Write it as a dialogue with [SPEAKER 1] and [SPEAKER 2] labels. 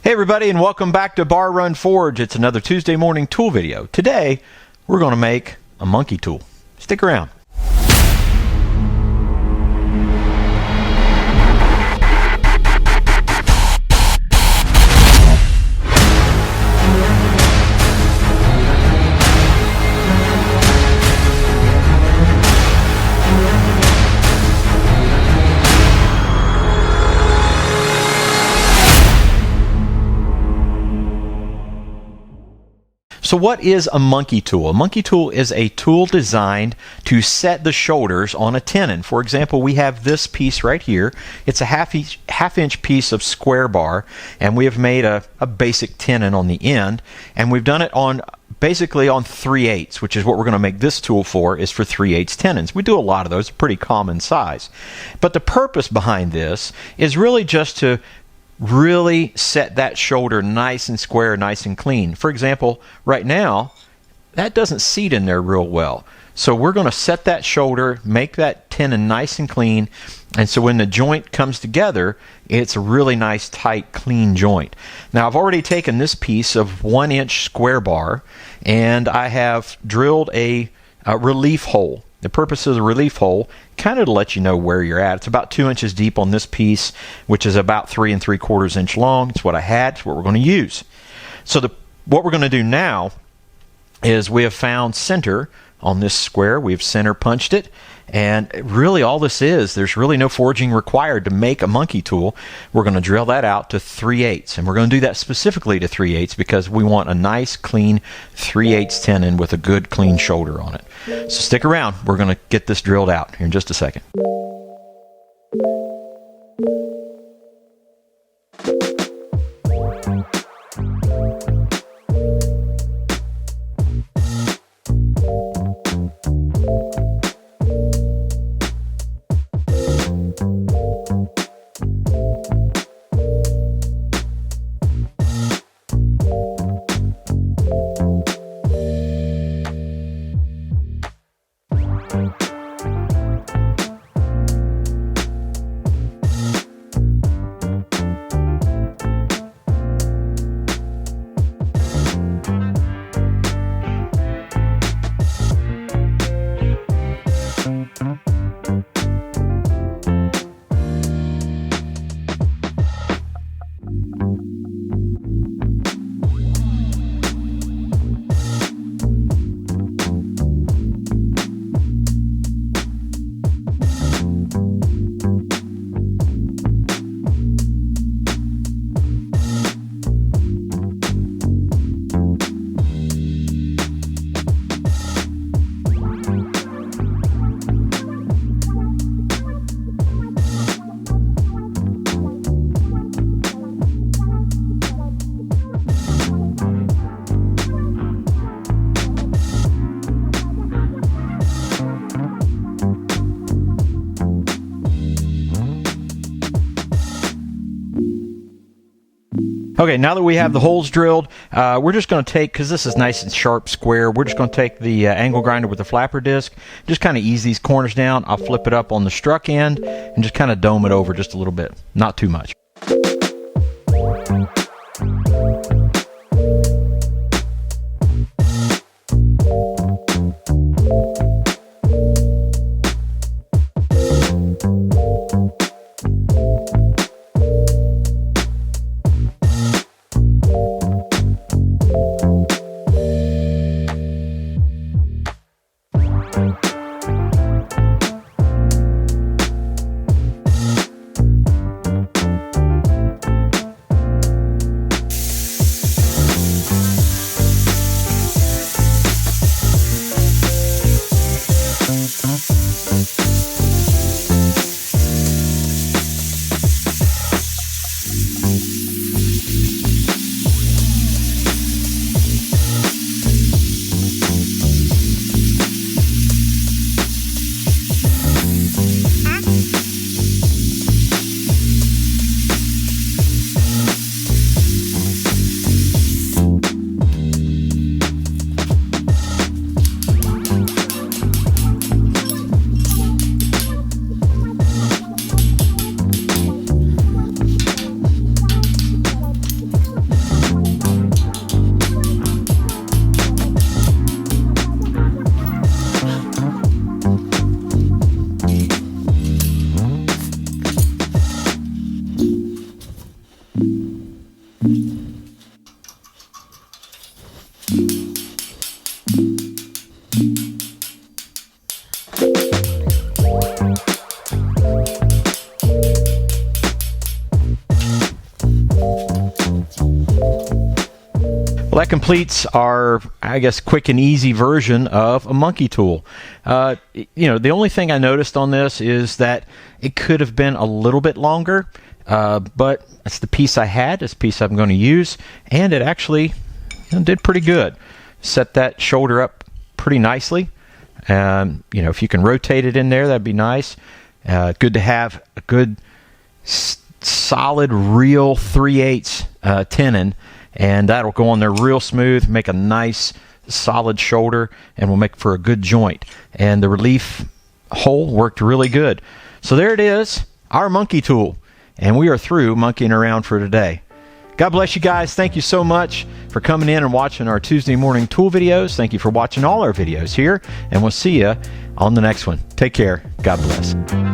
[SPEAKER 1] Hey everybody, and welcome back to Bar Run Forge. It's another Tuesday morning tool video. Today, we're going to make a monkey tool. Stick around. So what is a monkey tool? A monkey tool is a tool designed to set the shoulders on a tenon. For example, we have this piece right here. It's a half inch piece of square bar, and we have made a basic tenon on the end, and we've done it on basically on 3/8, which is what we're going to make this tool for, is for 3/8 tenons. We do a lot of those, pretty common size. But the purpose behind this is really just to really set that shoulder nice and square, nice and clean. For example, right now, that doesn't seat in there real well. So we're going to set that shoulder, make that tenon nice and clean, and so when the joint comes together, it's a really nice, tight, clean joint. Now, I've already taken this piece of 1-inch square bar, and I have drilled a relief hole. The purpose of the relief hole, kind of to let you know where you're at. It's about 2 inches deep on this piece, which is about 3 3/4 inch long. It's what I had. It's what we're going to use. So what we're going to do now is we have found center on this square. We've center punched it. And really all this is, there's really no forging required to make a monkey tool. We're going to drill that out to 3/8. And we're going to do that specifically to 3/8 because we want a nice, clean 3/8 tenon with a good, clean shoulder on it. So stick around. We're going to get this drilled out here in just a second. Okay, now that we have the holes drilled, we're just going to take, because this is nice and sharp square, we're just going to take the angle grinder with the flapper disc, just kind of ease these corners down. I'll flip it up on the struck end and just kind of dome it over just a little bit, not too much. Well, that completes our, I guess, quick and easy version of a monkey tool. The only thing I noticed on this is that it could have been a little bit longer, but that's the piece I had, this piece I'm going to use, and it actually did pretty good. Set that shoulder up pretty nicely. If you can rotate it in there, that'd be nice. Good to have a good, solid, real 3/8 tenon. And that'll go on there real smooth, make a nice solid shoulder, and will make for a good joint. And the relief hole worked really good. So there it is, our monkey tool. And we are through monkeying around for today. God bless you guys. Thank you so much for coming in and watching our Tuesday morning tool videos. Thank you for watching all our videos here. And we'll see you on the next one. Take care. God bless.